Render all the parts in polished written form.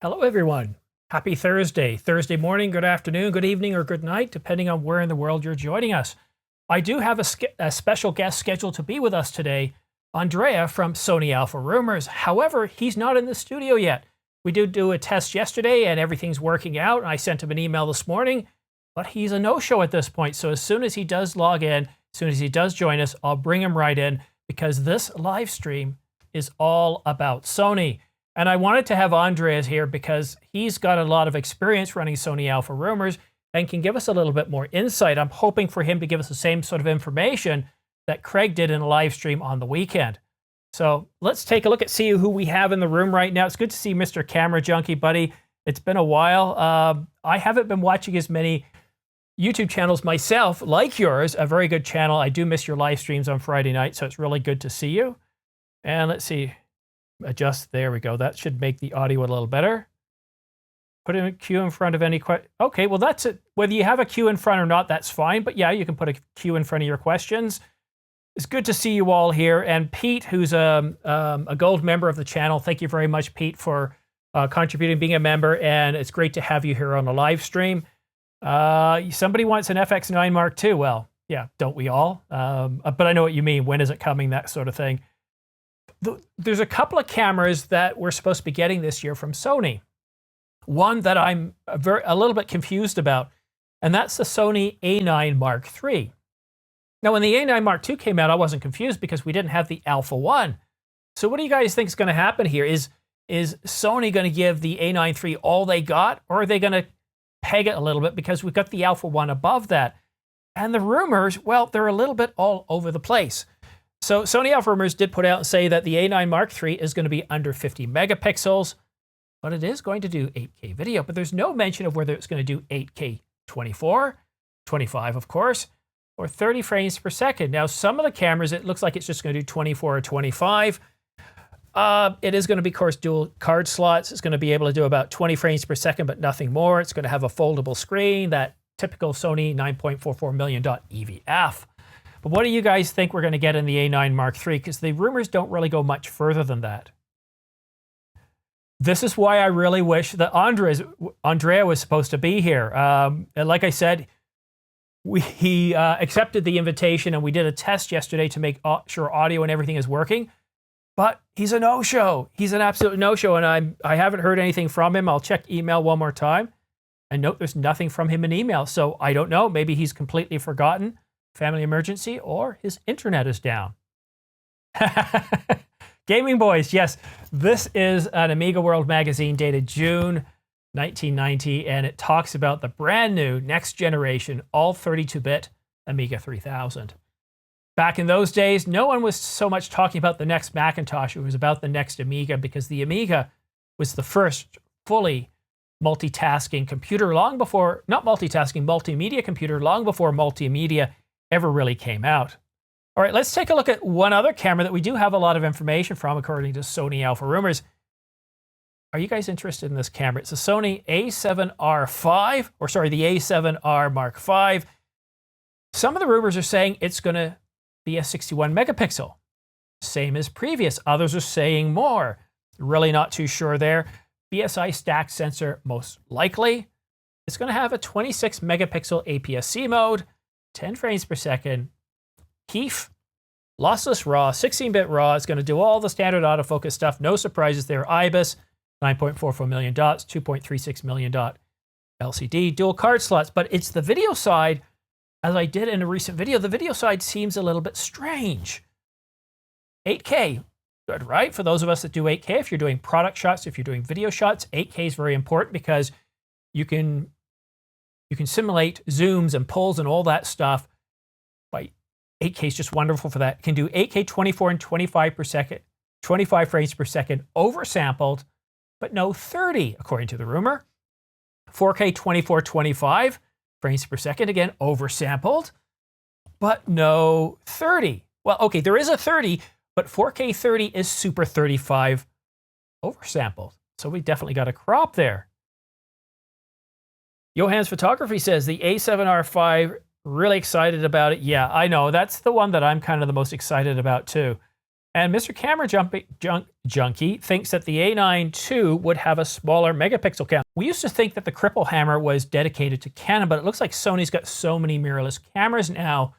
Hello, everyone. Happy Thursday. Thursday morning, good afternoon, good evening, or good night, depending on where in the world you're joining us. I do have a special guest scheduled to be with us today, Andrea from Sony Alpha Rumors. However, he's not in the studio yet. We did do a test yesterday and everything's working out. I sent him an email this morning, but he's a no-show at this point. So as soon as he does log in, as soon as he does join us, I'll bring him right in because this live stream is all about Sony. And I wanted to have Andrea here because he's got a lot of experience running Sony Alpha Rumors and can give us a little bit more insight. I'm hoping for him to give us the same sort of information that Craig did in a live stream on the weekend. So let's take a look at see who we have in the room right now. It's good to see Mr. Camera Junkie, buddy. It's been a while. I haven't been watching as many YouTube channels myself like yours, a very good channel. I do miss your live streams on Friday night, so it's really good to see you. And let's see. Adjust, there we go. That should make the audio a little better. Put in a queue in front of any question. Okay, well that's it. Whether you have a queue in front or not, that's fine. But yeah, you can put a queue in front of your questions. It's good to see you all here. And Pete, who's a gold member of the channel, thank you very much, Pete, for contributing, being a member. And it's great to have you here on the live stream. Somebody wants an FX9 Mark II. Well, yeah, don't we all? But I know what you mean. When is it coming? That sort of thing. There's a couple of cameras that we're supposed to be getting this year from Sony. One that I'm a little bit confused about, and that's the Sony A9 Mark III. Now, when the A9 Mark II came out, I wasn't confused because we didn't have the Alpha 1. So what do you guys think is going to happen here? Is Sony going to give the A9 III all they got, or are they going to peg it a little bit because we've got the Alpha 1 above that? And the rumors, well, they're a little bit all over the place. So Sony Alpha Rumors did put out and say that the A9 Mark III is going to be under 50 megapixels, but it is going to do 8K video. But there's no mention of whether it's going to do 8K 24, 25, of course, or 30 frames per second. Now, some of the cameras, it looks like it's just going to do 24 or 25. It is going to be, of course, dual card slots. It's going to be able to do about 20 frames per second, but nothing more. It's going to have a foldable screen, that typical Sony 9.44 million EVF. But what do you guys think we're going to get in the A9 Mark III? Because the rumors don't really go much further than that. This is why I really wish that Andrea was supposed to be here. And like I said, he accepted the invitation and we did a test yesterday to make sure audio and everything is working. But he's a no-show. He's an absolute no-show, and I haven't heard anything from him. I'll check email one more time. And note there's nothing from him in email. So I don't know. Maybe he's completely forgotten. Family emergency, or his internet is down. Gaming Boys, yes. This is an Amiga World magazine dated June 1990, and it talks about the brand new next generation, all 32-bit Amiga 3000. Back in those days, no one was so much talking about the next Macintosh. It was about the next Amiga, because the Amiga was the first fully multitasking computer long before, not multitasking, multimedia computer long before multimedia ever really came out. All right, let's take a look at one other camera that we do have a lot of information from, according to Sony Alpha Rumors. Are you guys interested in this camera? It's a Sony A7R5, or sorry, the A7R Mark V. Some of the rumors are saying it's going to be a 61 megapixel, same as previous. Others are saying more. Really not too sure there. BSI stack sensor, most likely. It's going to have a 26 megapixel APS-C mode, 10 frames per second, KEF, lossless RAW, 16-bit RAW. It's going to do all the standard autofocus stuff. No surprises there. IBIS, 9.44 million dots, 2.36 million dot LCD, dual card slots. But it's the video side, as I did in a recent video, the video side seems a little bit strange. 8K, good, right? For those of us that do 8K, if you're doing product shots, if you're doing video shots, 8K is very important because you can simulate zooms and pulls and all that stuff. By 8K is just wonderful for that. It can do 8K 24 and 25 per second, 25 frames per second, oversampled, but no 30, according to the rumor. 4K 24, 25 frames per second, again, oversampled, but no 30. Well, okay, there is a 30, but 4K 30 is Super 35 oversampled. So we definitely got a crop there. Johan's Photography says the A7R5, really excited about it. Yeah, I know. That's the one that I'm kind of the most excited about too. And Mr. Camera Junkie thinks that the A9 II would have a smaller megapixel count. We used to think that the Cripple Hammer was dedicated to Canon, but it looks like Sony's got so many mirrorless cameras now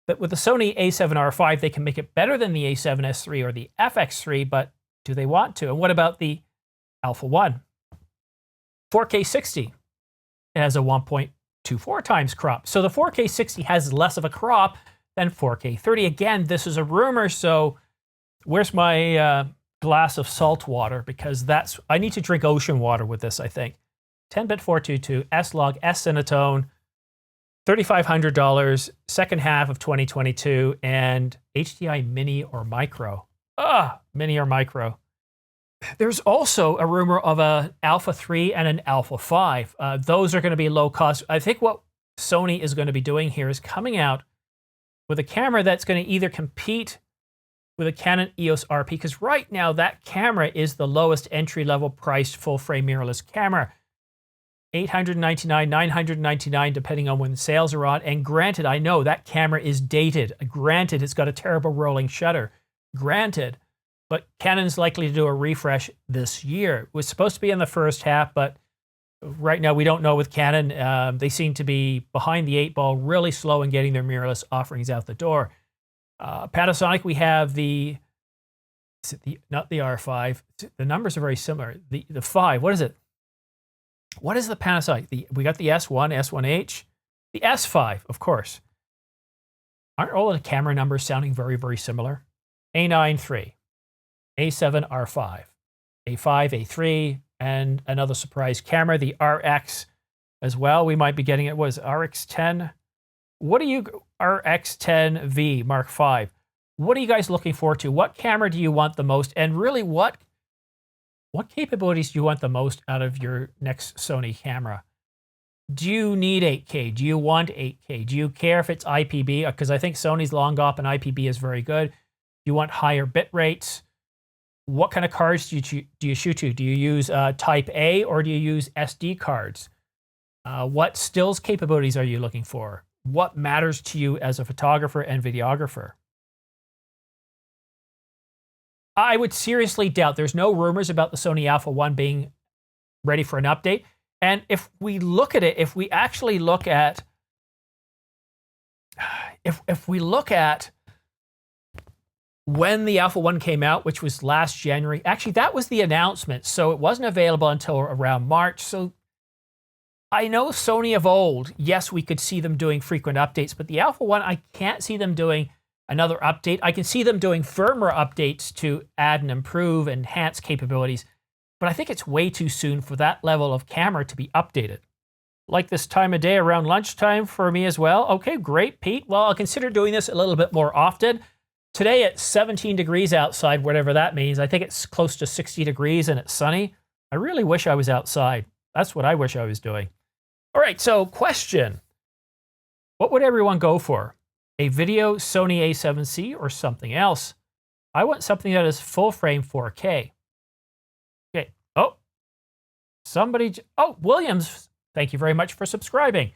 that with the Sony a7R5, they can make it better than the a7S III or the FX3, but do they want to? And what about the Alpha 1? 4K 60. It has a 1.24 times crop. So the 4K 60 has less of a crop than 4K 30. Again, this is a rumor, so where's my glass of salt water? Because I need to drink ocean water with this, I think. 10-bit 422, S-Log, S-Cinetone, $3,500, second half of 2022, and HDI Mini or Micro. Mini or Micro. There's also a rumor of an Alpha 3 and an Alpha 5. Those are going to be low cost. I think what Sony is going to be doing here is coming out with a camera that's going to either compete with a Canon EOS RP, because right now that camera is the lowest entry-level priced full-frame mirrorless camera. $899, $999, depending on when sales are on. And granted, I know that camera is dated. Granted, it's got a terrible rolling shutter. Granted. But Canon's likely to do a refresh this year. It was supposed to be in the first half, but right now we don't know with Canon. They seem to be behind the 8 ball, really slow in getting their mirrorless offerings out the door. Panasonic, we have not the R5. The numbers are very similar. The 5, what is it? What is the Panasonic? We got the S1, S1H, the S5, of course. Aren't all of the camera numbers sounding very, very similar? A9 III. A7 R5, A5, A3, and another surprise camera, the RX as well. We might be getting it. Was RX10? What are you, RX10V Mark V? What are you guys looking forward to? What camera do you want the most? And really, what capabilities do you want the most out of your next Sony camera? Do you need 8K? Do you want 8K? Do you care if it's IPB? Because I think Sony's long op and IPB is very good. Do you want higher bit rates? What kind of cards do you shoot to? Do you use Type A or do you use SD cards? What stills capabilities are you looking for? What matters to you as a photographer and videographer? I would seriously doubt there's no rumors about the Sony Alpha 1 being ready for an update. And if we look at it, if we look at when the Alpha 1 came out, which was last January, actually that was the announcement, so it wasn't available until around March. So I know Sony of old, yes, we could see them doing frequent updates, but the Alpha 1, I can't see them doing another update. I can see them doing firmware updates to add and improve, enhance capabilities, but I think it's way too soon for that level of camera to be updated. Like this time of day around lunchtime for me as well. Okay, great, Pete. Well, I'll consider doing this a little bit more often. Today it's 17 degrees outside, whatever that means. I think it's close to 60 degrees and it's sunny. I really wish I was outside. That's what I wish I was doing. All right, so question. What would everyone go for? A video Sony a7C or something else? I want something that is full frame 4K. Okay. Oh, Williams, thank you very much for subscribing.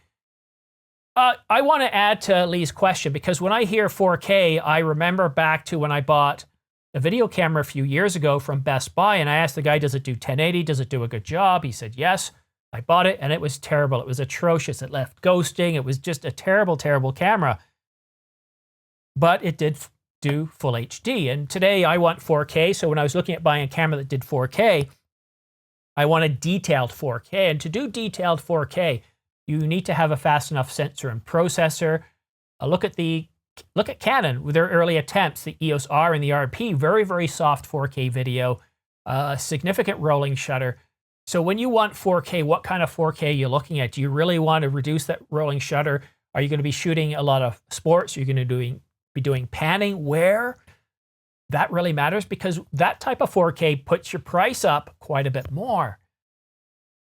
I want to add to Lee's question because when I hear 4K, I remember back to when I bought a video camera a few years ago from Best Buy, and I asked the guy, does it do 1080? Does it do a good job? He said yes. I bought it, and it was terrible. It was atrocious. It left ghosting. It was just a terrible, terrible camera. But it did do full HD, and today I want 4K, so when I was looking at buying a camera that did 4K, I wanted detailed 4K, and to do detailed 4K, you need to have a fast enough sensor and processor. Look at Canon with their early attempts, the EOS R and the RP, very, very soft 4K video, significant rolling shutter. So when you want 4K, what kind of 4K are you looking at? Do you really want to reduce that rolling shutter? Are you going to be shooting a lot of sports? Are you going to be doing panning? Where? That really matters because that type of 4K puts your price up quite a bit more.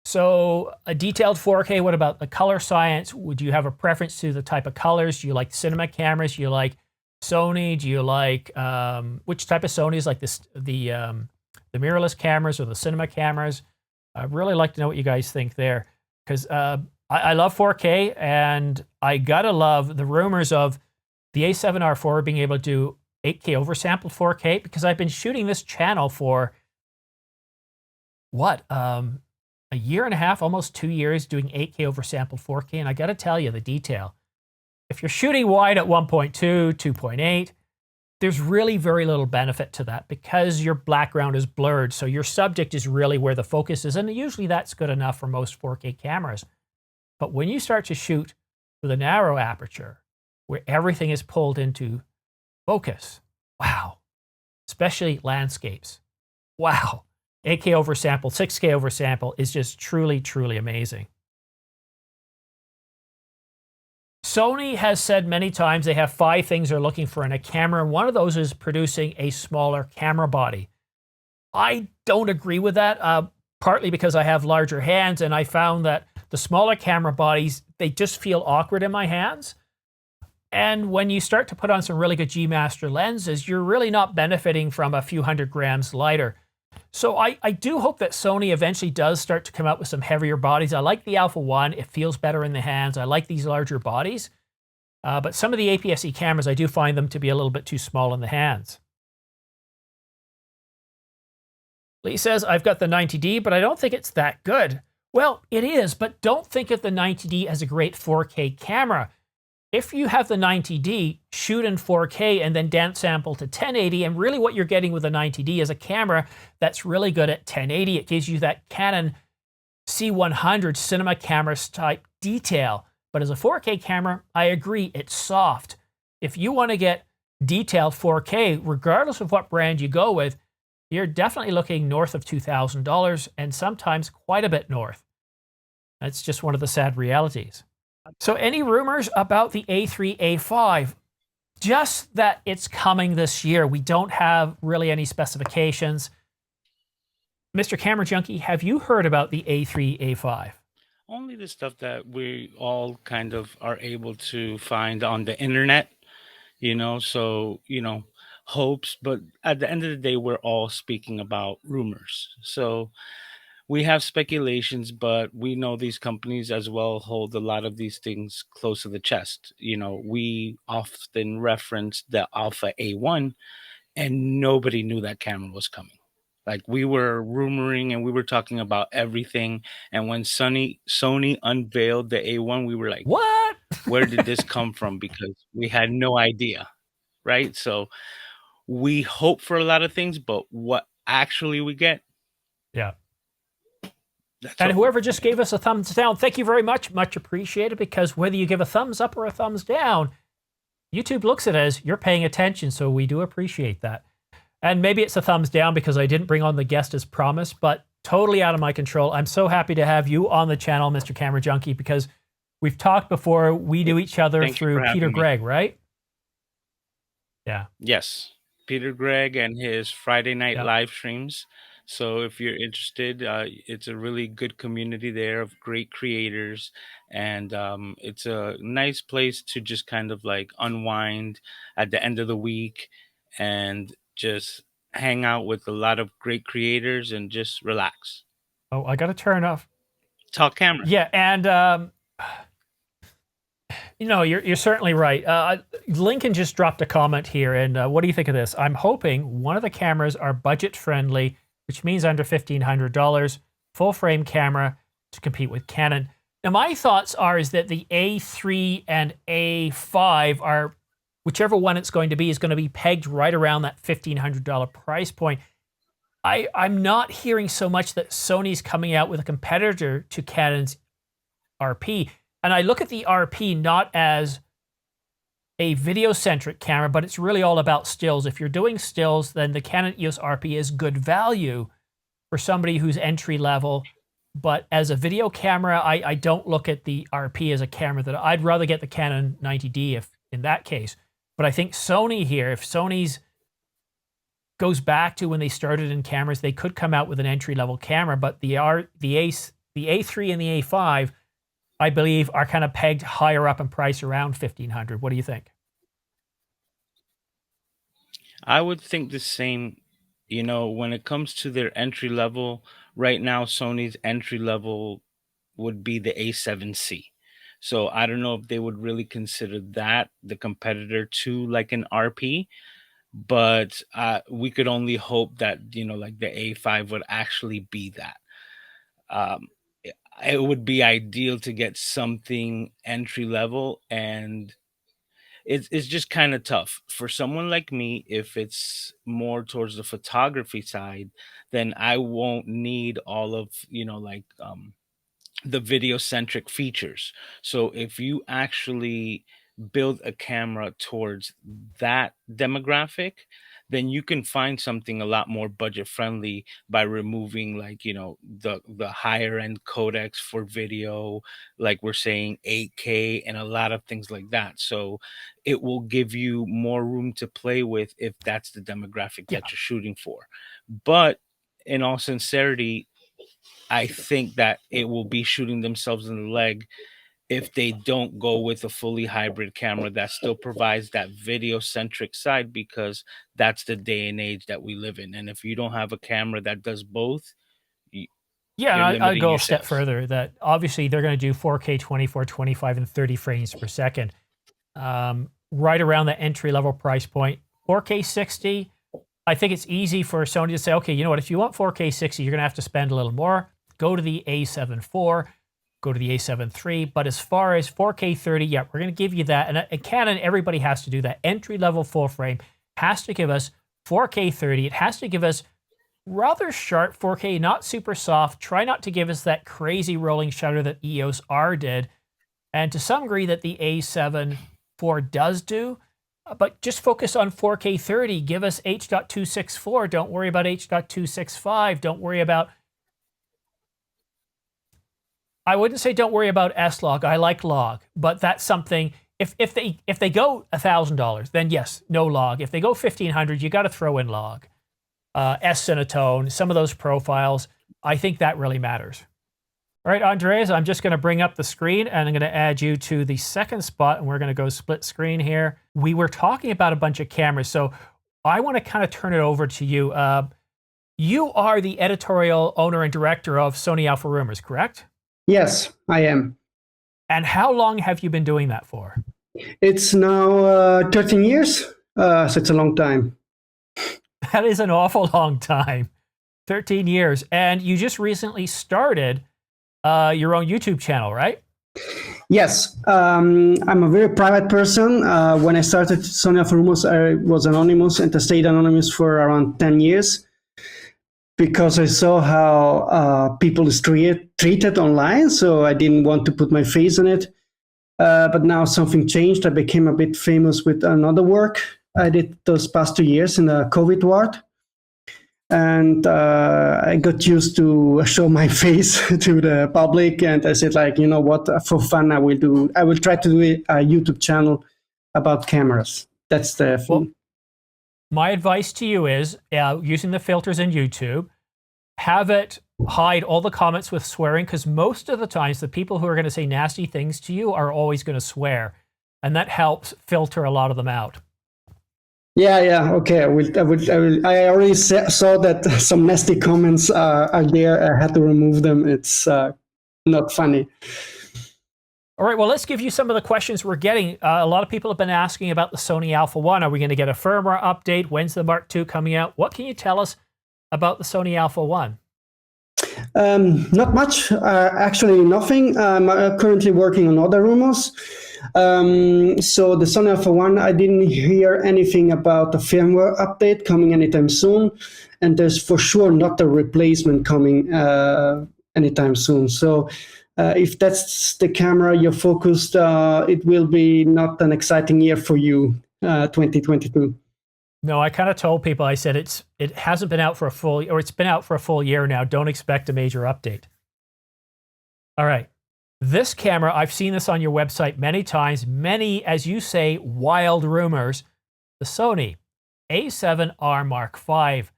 So a detailed 4K, what about the color science? Would you have a preference to the type of colors? Do you like cinema cameras? Do you like Sony? Do you like, which type of Sonys, like the mirrorless cameras or the cinema cameras? I'd really like to know what you guys think there because I love 4K and I gotta love the rumors of the A7R4 being able to do 8K oversampled 4K, because I've been shooting this channel for what, a year and a half, almost 2 years, doing 8K oversampled 4K, and I got to tell you the detail. If you're shooting wide at 1.2, 2.8, there's really very little benefit to that because your background is blurred, so your subject is really where the focus is, and usually that's good enough for most 4K cameras. But when you start to shoot with a narrow aperture, where everything is pulled into focus, wow, especially landscapes, wow. 8K oversample, 6K oversample is just truly, truly amazing. Sony has said many times they have 5 things they're looking for in a camera, and one of those is producing a smaller camera body. I don't agree with that, partly because I have larger hands, and I found that the smaller camera bodies, they just feel awkward in my hands. And when you start to put on some really good G Master lenses, you're really not benefiting from a few hundred grams lighter. So I do hope that Sony eventually does start to come out with some heavier bodies. I like the Alpha 1. It feels better in the hands. I like these larger bodies. But some of the APS-C cameras, I do find them to be a little bit too small in the hands. Lee says, I've got the 90D, but I don't think it's that good. Well, it is, but don't think of the 90D as a great 4K camera. If you have the 90D, shoot in 4K and then downsample to 1080, and really what you're getting with the 90D is a camera that's really good at 1080. It gives you that Canon C100 cinema camera type detail. But as a 4K camera, I agree, it's soft. If you want to get detailed 4K, regardless of what brand you go with, you're definitely looking north of $2,000 and sometimes quite a bit north. That's just one of the sad realities. So any rumors about the A3, A5? Just that it's coming this year. We don't have really any specifications. Mr. Camera Junkie, have you heard about the A3, A5? Only the stuff that we all kind of are able to find on the internet, so, hopes, but at the end of the day, we're all speaking about rumors. So we have speculations, but we know these companies as well hold a lot of these things close to the chest. We often reference the Alpha A1, and nobody knew that camera was coming. Like, we were rumoring and we were talking about everything. And when Sony unveiled the A1, we were like, What? where did this come from? Because we had no idea, right? So we hope for a lot of things, but what actually we get, Yeah. that's And what whoever just gave us a thumbs down, thank you very much. Much appreciated, because whether you give a thumbs up or a thumbs down, YouTube looks at it as you're paying attention, so we do appreciate that. And maybe it's a thumbs down because I didn't bring on the guest as promised, but totally out of my control. I'm so happy to have you on the channel, Mr. Camera Junkie, because we've talked before. We knew each other Thank you through for Peter having me. Gregg, right? Yeah. Yes, Peter Gregg and his Friday night Yeah. live streams. So if you're interested, it's a really good community there of great creators, and it's a nice place to just kind of like unwind at the end of the week and just hang out with a lot of great creators and just relax. Oh, I got to turn off. Talk camera. Yeah, and you're certainly right. Lincoln just dropped a comment here, and what do you think of this? I'm hoping one of the cameras are budget friendly, which means under $1,500, full frame camera to compete with Canon. Now, my thoughts is that the A3 and A5 are, whichever one it's going to be, is going to be pegged right around that $1,500 price point. I'm not hearing so much that Sony's coming out with a competitor to Canon's RP. And I look at the RP not as a video-centric camera, but it's really all about stills. If you're doing stills, then the Canon EOS RP is good value for somebody who's entry level. But as a video camera, I don't look at the RP as a camera that I'd rather get the Canon 90D if in that case. But I think Sony here, if Sony's goes back to when they started in cameras, they could come out with an entry-level camera. But the A3 and the A5, I believe, are kind of pegged higher up in price, around $1,500. What do you think? I would think the same. When it comes to their entry level, right now, Sony's entry level would be the A7C. So I don't know if they would really consider that the competitor to like an RP. but we could only hope that, like the A5 would actually be that. Um, it would be ideal to get something entry level, and it's just kind of tough for someone like me. If it's more towards the photography side, then I won't need all of, like the video centric features. So if you actually build a camera towards that demographic, then you can find something a lot more budget friendly by removing, like, the higher end codecs for video, like we're saying 8K and a lot of things like that. So it will give you more room to play with if that's the demographic Yeah. that you're shooting for. But in all sincerity, I think that it will be shooting themselves in the leg if they don't go with a fully hybrid camera that still provides that video centric side, because that's the day and age that we live in. And if you don't have a camera that does both, y- Yeah, you're and I'd limiting go a step yourself. further that obviously they're going to do 4K, 24, 25, and 30 frames per second, right around the entry level price point. 4K 60, I think it's easy for Sony to say, okay, you know what, if you want 4K 60, you're going to have to spend a little more. Go to the A7 IV, go to the A7 III. But as far as 4K 30, yeah, we're going to give you that. And Canon, everybody has to do that. Entry level full frame has to give us 4K 30. It has to give us rather sharp 4K, not super soft. Try not to give us that crazy rolling shutter that EOS R did, and to some degree that the A7 IV does do. But just focus on 4K 30. Give us H.264. Don't worry about H.265. Don't worry about... I wouldn't say don't worry about S-Log. I like log, but that's something... If they go $1,000, then yes, no log. If they go $1,500, you got to throw in log. S-Cinetone, some of those profiles, I think that really matters. All right, Andreas, I'm just going to bring up the screen and I'm going to add you to the second spot, and we're going to go split screen here. We were talking about a bunch of cameras, so I want to kind of turn it over to you. You are the editorial owner and director of Sony Alpha Rumors, correct? Yes, I am. And how long have you been doing that for? It's now 13 years, so it's a long time. That is an awful long time. 13 years. And you just recently started your own YouTube channel, right? Yes, I'm a very private person. When I started Sony Alpha Rumors, I was anonymous and I stayed anonymous for around 10 years because I saw how people is treated online, so I didn't want to put my face on it. But now something changed. I became a bit famous with another work I did those past 2 years in the COVID ward. And I got used to show my face to the public. And I said, like, you know what, for fun, I will try to do a YouTube channel about cameras. That's the thing. Well, my advice to you is, using the filters in YouTube, have it hide all the comments with swearing, because most of the times the people who are going to say nasty things to you are always going to swear. And that helps filter a lot of them out. Yeah. Okay. I already saw that some nasty comments are there. I had to remove them. It's not funny. All right. Well, let's give you some of the questions we're getting. A lot of people have been asking about the Sony Alpha 1. Are we going to get a firmware update? When's the Mark II coming out? What can you tell us about the Sony Alpha 1? Not much. Actually, nothing. I'm currently working on other rumors. So the Sony Alpha 1, I didn't hear anything about the firmware update coming anytime soon. And there's for sure not a replacement coming anytime soon. So if that's the camera you're focused, it will be not an exciting year for you, 2022. No, I kind of told people, I said it hasn't been out for it's been out for a full year now. Don't expect a major update. All right. This camera, I've seen this on your website many times, many, as you say, wild rumors. The Sony A7R Mark V.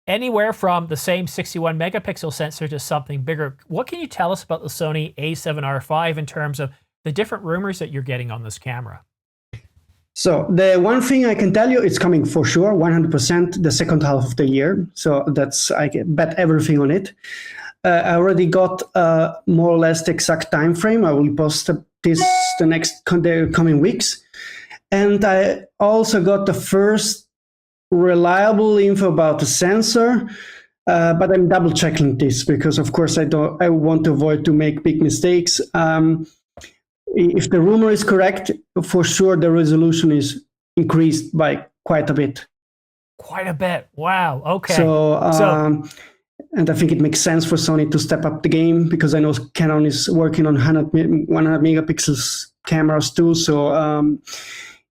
Anywhere from the same 61 megapixel sensor to something bigger. What can you tell us about the Sony A7R V in terms of the different rumors that you're getting on this camera? So the one thing I can tell you, it's coming for sure, 100% the second half of the year. So I can bet everything on it. I already got more or less the exact time frame. I will post this the coming weeks. And I also got the first reliable info about the sensor, but I'm double checking this because, of course, I want to avoid to make big mistakes. If the rumor is correct, for sure the resolution is increased by quite a bit. Quite a bit. Wow. Okay. So and I think it makes sense for Sony to step up the game because I know Canon is working on 100 megapixels cameras too. So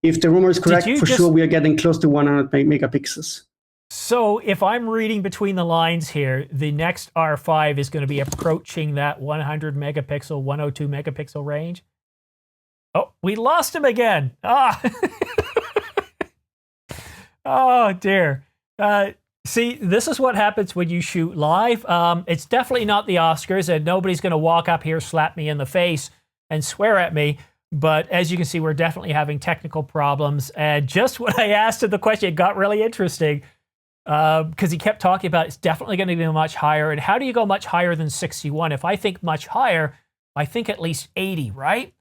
if the rumor is correct, for sure we are getting close to 100 megapixels. So if I'm reading between the lines here, the next R5 is going to be approaching that 100 megapixel, 102 megapixel range. Oh, we lost him again. Ah. Oh, dear. See, this is what happens when you shoot live. It's definitely not the Oscars, and nobody's going to walk up here, slap me in the face, and swear at me. But as you can see, we're definitely having technical problems. And just when I asked him the question, it got really interesting because he kept talking about it's definitely going to be much higher. And how do you go much higher than 61? If I think much higher, I think at least 80, right?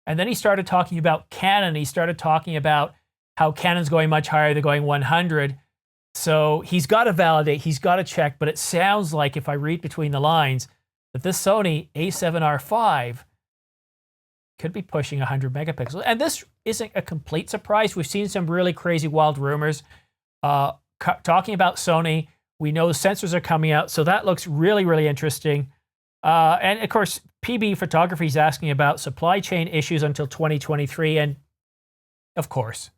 And then he started talking about Canon. He started talking about how Canon's going much higher. They're going 100. So he's got to validate, he's got to check, but it sounds like if I read between the lines that this Sony A7R5 could be pushing 100 megapixels. And this isn't a complete surprise. We've seen some really crazy wild rumors talking about Sony. We know the sensors are coming out, so that looks really, really interesting. And of course, PB Photography is asking about supply chain issues until 2023. And of course,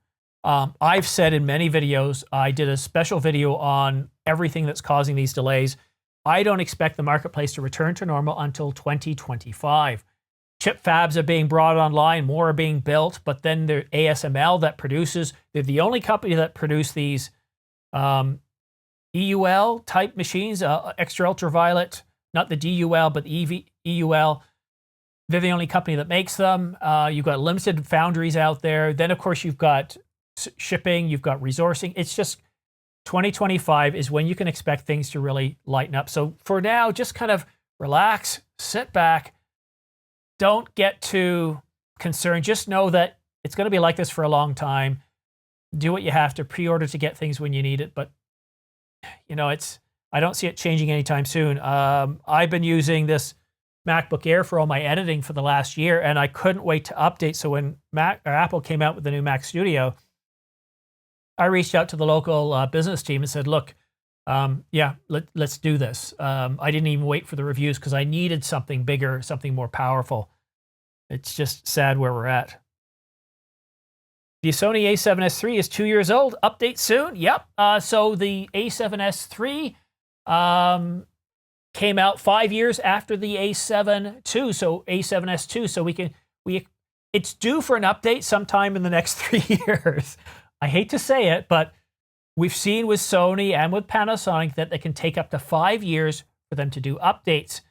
I've said in many videos, I did a special video on everything that's causing these delays. I don't expect the marketplace to return to normal until 2025. Chip fabs are being brought online, more are being built, but then the ASML that produces, they're the only company that produce these EUL type machines, extra ultraviolet, not the DUL, but the EUL. They're the only company that makes them. You've got limited foundries out there. Then, of course, you've got shipping, you've got resourcing. It's just 2025 is when you can expect things to really lighten up. So for now, just kind of relax, sit back, don't get too concerned. Just know that it's going to be like this for a long time. Do what you have to, pre-order to get things when you need it. But, you know, I don't see it changing anytime soon. I've been using this MacBook Air for all my editing for the last year, and I couldn't wait to update. So when Apple came out with the new Mac Studio, I reached out to the local business team and said, look, let's do this. I didn't even wait for the reviews because I needed something bigger, something more powerful. It's just sad where we're at. The Sony a7S III is 2 years old. Update soon. Yep. So the a7S III came out 5 years after the a7 II, so a7S II. So it's due for an update sometime in the next 3 years. I hate to say it, but we've seen with Sony and with Panasonic that they can take up to 5 years for them to do updates.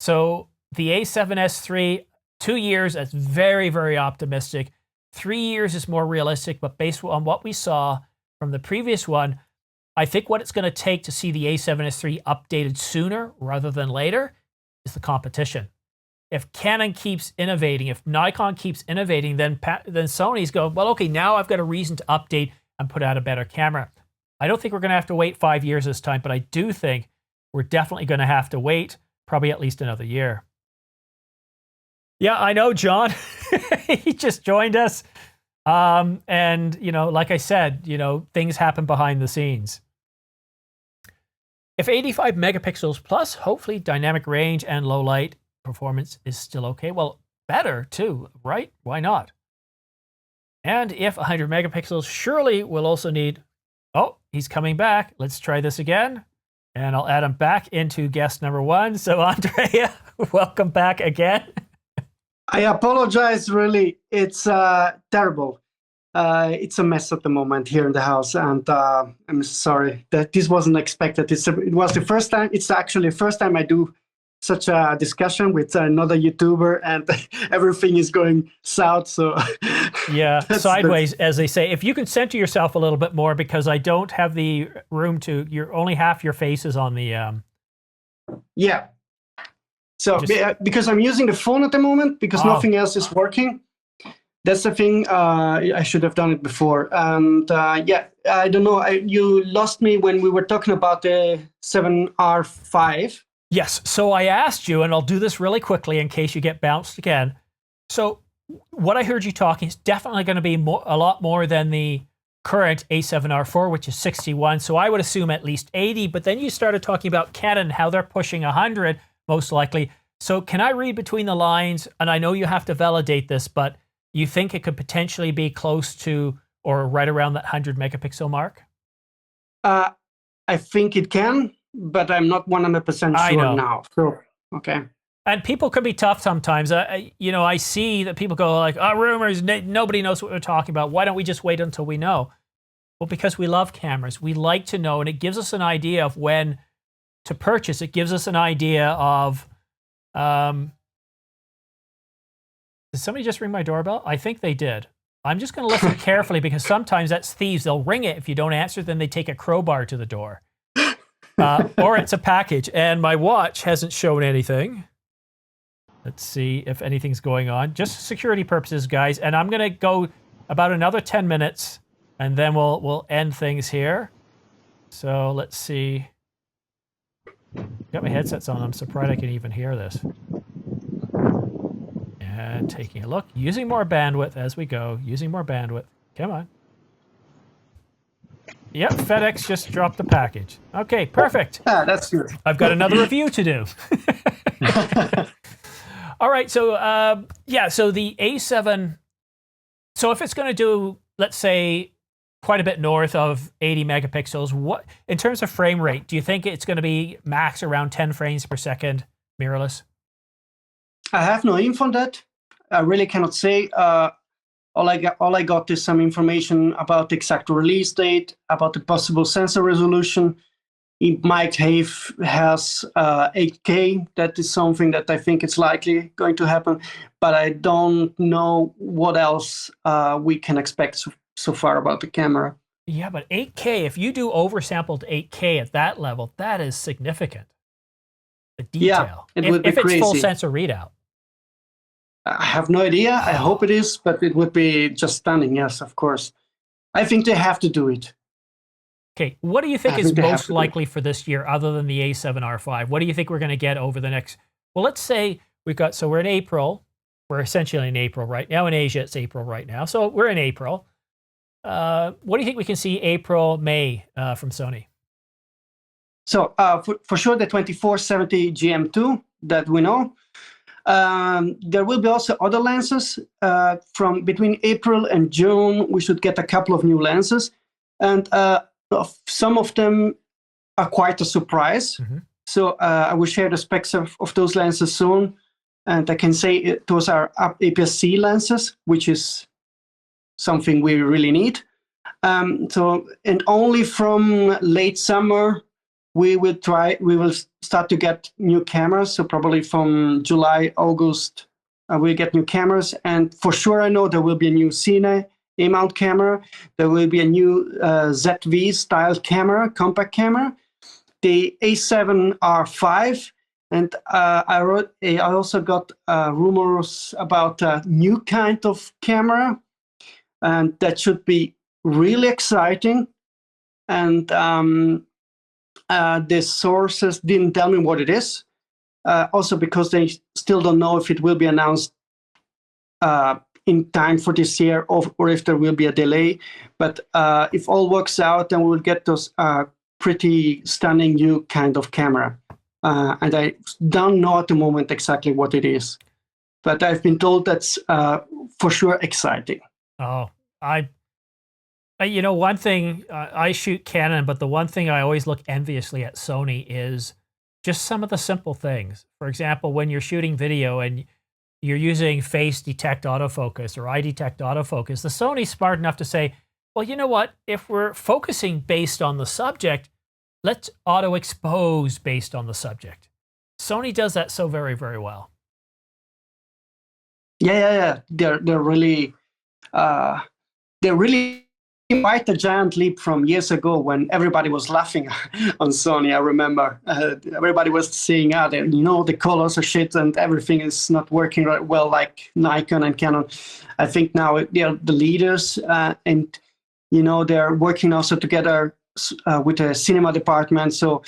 So the a7S III, 2 years, that's very, very optimistic. 3 years is more realistic, but based on what we saw from the previous one, I think what it's going to take to see the a7S III updated sooner rather than later is the competition. If Canon keeps innovating, if Nikon keeps innovating, then Sony's going, well, okay, now I've got a reason to update and put out a better camera. I don't think we're going to have to wait 5 years this time, but I do think we're definitely going to have to wait probably at least another year. Yeah, I know, John. He just joined us. And, you know, like I said, you know, things happen behind the scenes. If 85 megapixels plus, hopefully dynamic range and low light performance is still okay. Well, better too, right? Why not? And if 100 megapixels, surely we'll also need... Oh, he's coming back. Let's try this again. And I'll add him back into guest number 1. So Andrea, welcome back again. I apologize, really. It's terrible. It's a mess at the moment here in the house, and I'm sorry that this wasn't expected. It was the first time. It's actually the first time I do such a discussion with another YouTuber, and everything is going south. So yeah, sideways, as they say. If you can center yourself a little bit more, because I don't have the room to. You're only half your face is on the. Yeah. So because I'm using the phone at the moment, because nothing else is working. That's the thing. I should have done it before. And yeah, I don't know. You lost me when we were talking about the 7R5. Yes. So I asked you, and I'll do this really quickly in case you get bounced again. So what I heard you talking is definitely going to be a lot more than the current A7R4, which is 61. So I would assume at least 80. But then you started talking about Canon, how they're pushing 100, most likely. So can I read between the lines? And I know you have to validate this, but you think it could potentially be close to or right around that 100 megapixel mark? I think it can, but I'm not 100% sure now. So, okay. And people can be tough sometimes. You know, I see that people go like, "Oh, rumors, nobody knows what we're talking about. Why don't we just wait until we know?" Well, because we love cameras. We like to know, and it gives us an idea of when to purchase. It gives us an idea of... Did somebody just ring my doorbell? I think they did. I'm just going to listen carefully because sometimes that's thieves. They'll ring it. If you don't answer, then they take a crowbar to the door. Or it's a package, and my watch hasn't shown anything. Let's see if anything's going on. Just security purposes, guys. And I'm going to go about another 10 minutes, and then we'll end things here. So let's see. Got my headsets on. I'm surprised I can even hear this. And taking a look. Using more bandwidth as we go. Using more bandwidth. Come on. Yep, FedEx just dropped the package. Okay, perfect. That's good. I've got another review to do. All right, so yeah, so the A7, so if it's going to do, let's say, quite a bit north of 80 megapixels, what, in terms of frame rate, do you think it's going to be max around 10 frames per second mirrorless? I have no info on that. I really cannot say. All I got is some information about the exact release date, about the possible sensor resolution. It might has 8K. That is something that I think is likely going to happen, but I don't know what else we can expect so far about the camera. Yeah, but 8K, if you do oversampled 8K at that level, that is significant. The detail. Yeah, it would be if it's crazy. Full sensor readout. I have no idea. I hope it is, but it would be just stunning. Yes, of course. I think they have to do it. Okay, what do you think is most likely for this year other than the A7R5? What do you think we're going to get over the next, well, let's say we've got, so we're in April. We're essentially in April right now. In Asia, it's April right now. So we're in April. What do you think we can see April, May from Sony? So for sure, the 2470 GM2 that we know. There will be also other lenses. From between April and June, we should get a couple of new lenses. And some of them are quite a surprise. Mm-hmm. So I will share the specs of those lenses soon. And I can say those are APS-C lenses, which is something we really need. And only from late summer, we will start to get new cameras. So probably from July, August, we'll get new cameras. And for sure, I know there will be a new Cine A-mount camera. There will be a new ZV style camera, compact camera. The A7R5. And I also got rumors about a new kind of camera. And that should be really exciting. And the sources didn't tell me what it is. Also because they still don't know if it will be announced in time for this year or if there will be a delay. But if all works out, then we will get those pretty stunning new kind of camera. And I don't know at the moment exactly what it is. But I've been told that's for sure exciting. Oh, you know, one thing, I shoot Canon, but the one thing I always look enviously at Sony is just some of the simple things. For example, when you're shooting video and you're using face detect autofocus or eye detect autofocus, the Sony's smart enough to say, well, you know what? If we're focusing based on the subject, let's auto expose based on the subject. Sony does that so very, very well. Yeah. They're really quite a giant leap from years ago when everybody was laughing on Sony. I remember everybody was saying, the colors are shit and everything is not working right well like Nikon and Canon. I think now they're the leaders, and they're working also together with the cinema department. So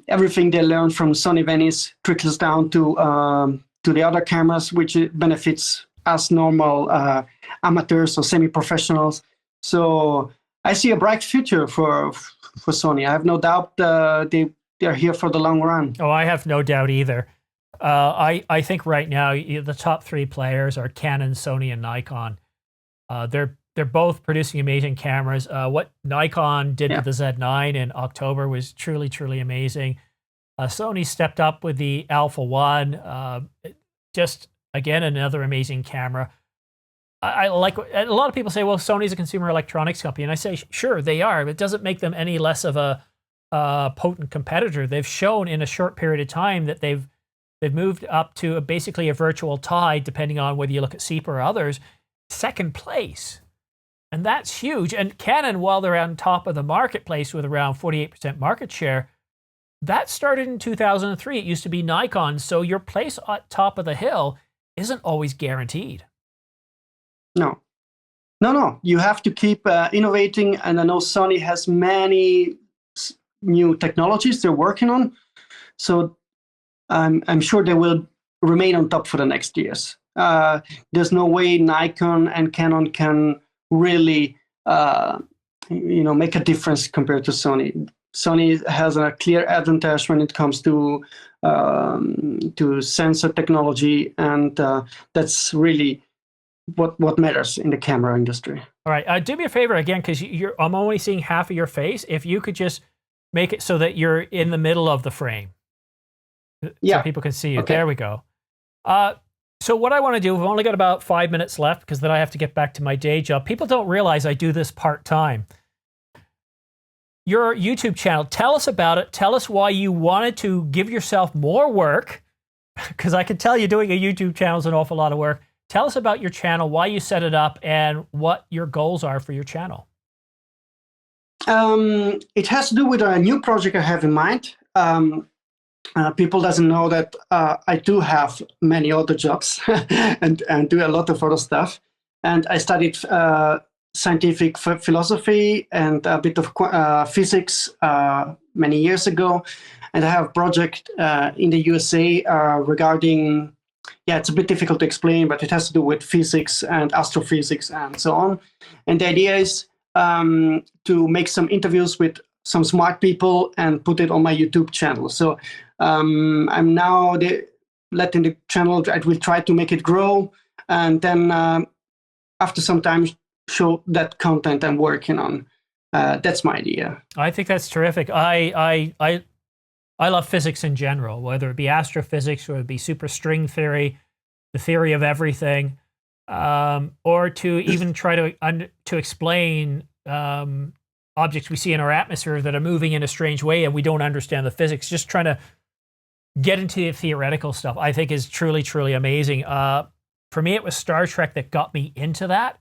everything they learn from Sony Venice trickles down to the other cameras, which benefits us normal amateurs or semi-professionals. So I see a bright future for Sony. I have no doubt they're here for the long run. Oh, I have no doubt either. I think right now the top three players are Canon, Sony, and Nikon. They're both producing amazing cameras. What Nikon did with the Z9 in October was truly, truly amazing. Sony stepped up with the Alpha 1. Just, again, another amazing camera. I like, a lot of people say, well, Sony's a consumer electronics company. And I say, sure, they are. But it doesn't make them any less of a potent competitor. They've shown in a short period of time that they've moved up to basically a virtual tie, depending on whether you look at SEPA or others, second place. And that's huge. And Canon, while they're on top of the marketplace with around 48% market share, that started in 2003. It used to be Nikon. So your place at top of the hill isn't always guaranteed. No. You have to keep innovating. And I know Sony has many new technologies they're working on. So I'm sure they will remain on top for the next years. There's no way Nikon and Canon can really make a difference compared to Sony. Sony has a clear advantage when it comes to sensor technology, and that's really what matters in the camera industry. All right, do me a favor again, because I'm only seeing half of your face. If you could just make it so that you're in the middle of the frame, so people can see you. Okay. There we go. So what I want to do, we've only got about 5 minutes left because then I have to get back to my day job. People don't realize I do this part-time. Your YouTube channel, tell us about it. Tell us why you wanted to give yourself more work, because I can tell you doing a YouTube channel is an awful lot of work. Tell us about your channel, why you set it up, and what your goals are for your channel. It has to do with a new project I have in mind. People doesn't know that I do have many other jobs and do a lot of other stuff. And I studied scientific philosophy and a bit of physics many years ago. And I have a project in the USA regarding, it's a bit difficult to explain, but it has to do with physics and astrophysics and so on. And the idea is to make some interviews with some smart people and put it on my YouTube channel. So I'm now letting the channel, I will try to make it grow, and then after some time show that content I'm working on. That's my idea. I think that's terrific. I love physics in general, whether it be astrophysics or it be superstring theory, the theory of everything, or to even try to explain objects we see in our atmosphere that are moving in a strange way and we don't understand the physics. Just trying to get into the theoretical stuff, I think, is truly, truly amazing. For me, it was Star Trek that got me into that.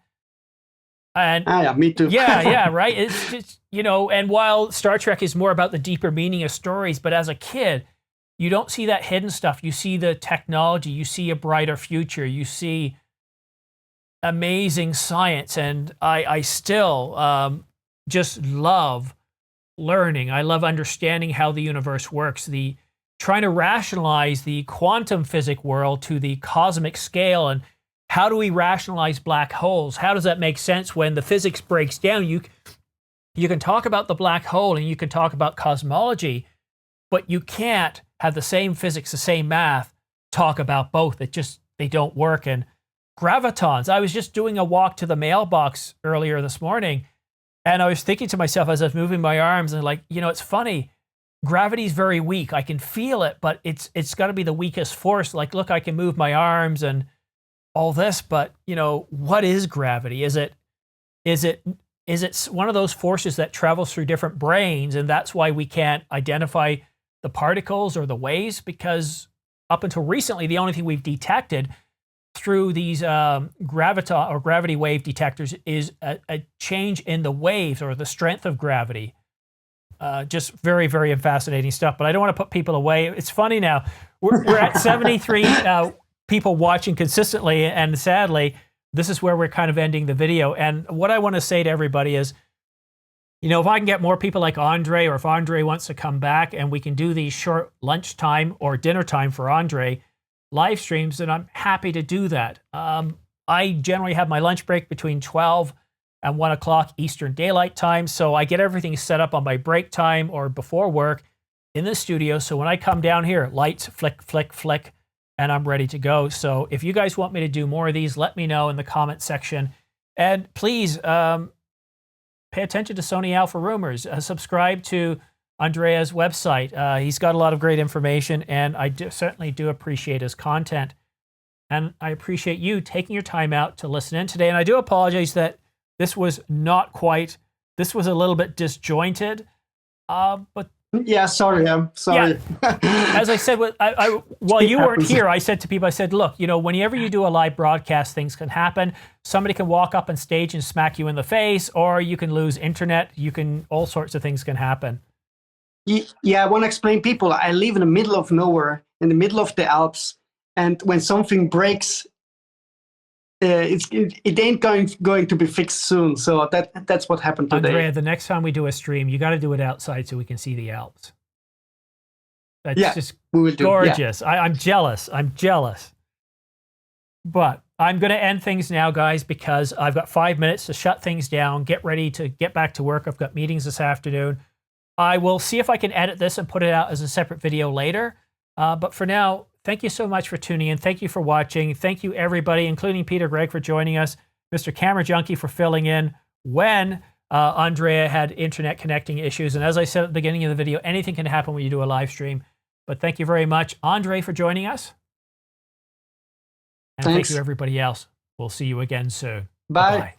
And yeah, me too. yeah, right. It's just, and while Star Trek is more about the deeper meaning of stories, but as a kid, you don't see that hidden stuff. You see the technology, you see a brighter future, you see amazing science. And I still just love learning. I love understanding how the universe works, trying to rationalize the quantum physics world to the cosmic scale, and how do we rationalize black holes? How does that make sense when the physics breaks down? You can talk about the black hole and you can talk about cosmology, but you can't have the same physics, the same math, talk about both. They don't work. And gravitons, I was just doing a walk to the mailbox earlier this morning, and I was thinking to myself as I was moving my arms, and it's funny, gravity's very weak. I can feel it, but it's got to be the weakest force. Like, look, I can move my arms and all this, but what is gravity? Is it one of those forces that travels through different brains, and that's why we can't identify the particles or the waves? Because up until recently, the only thing we've detected through these gravity wave detectors is a change in the waves or the strength of gravity. Just very, very fascinating stuff. But I don't want to put people away. It's funny now. We're at 73 people watching consistently, and sadly, this is where we're kind of ending the video. And what I want to say to everybody is, you know, if I can get more people like Andre, or if Andre wants to come back and we can do these short lunchtime or dinner time for Andre live streams, then I'm happy to do that. I generally have my lunch break between 12 and 1 o'clock Eastern Daylight Time, so I get everything set up on my break time or before work in the studio. So when I come down here, lights flick, flick, flick, and I'm ready to go. So if you guys want me to do more of these, let me know in the comment section. And please pay attention to Sony Alpha Rumors. Subscribe to Andrea's website. He's got a lot of great information, and I certainly do appreciate his content. And I appreciate you taking your time out to listen in today. And I do apologize that this was not quite, this was a little bit disjointed, but yeah, sorry, I'm sorry. Yeah. As I said, while you weren't here, I said to people, I said, look, you know, whenever you do a live broadcast, things can happen. Somebody can walk up on stage and smack you in the face, or you can lose internet. All sorts of things can happen. Yeah, I want to explain people. I live in the middle of nowhere, in the middle of the Alps, and when something breaks, it ain't going to be fixed soon. So that's what happened today. Andrea, the next time we do a stream, you got to do it outside so we can see the Alps. That's just gorgeous. Yeah. I'm jealous. I'm jealous. But I'm going to end things now, guys, because I've got 5 minutes to shut things down, get ready to get back to work. I've got meetings this afternoon. I will see if I can edit this and put it out as a separate video later. But for now, thank you so much for tuning in. Thank you for watching. Thank you, everybody, including Peter Gregg, for joining us. Mr. Camera Junkie for filling in when Andrea had internet connecting issues. And as I said at the beginning of the video, anything can happen when you do a live stream. But thank you very much, Andre, for joining us. And thank you, everybody else. We'll see you again soon. Bye. Bye.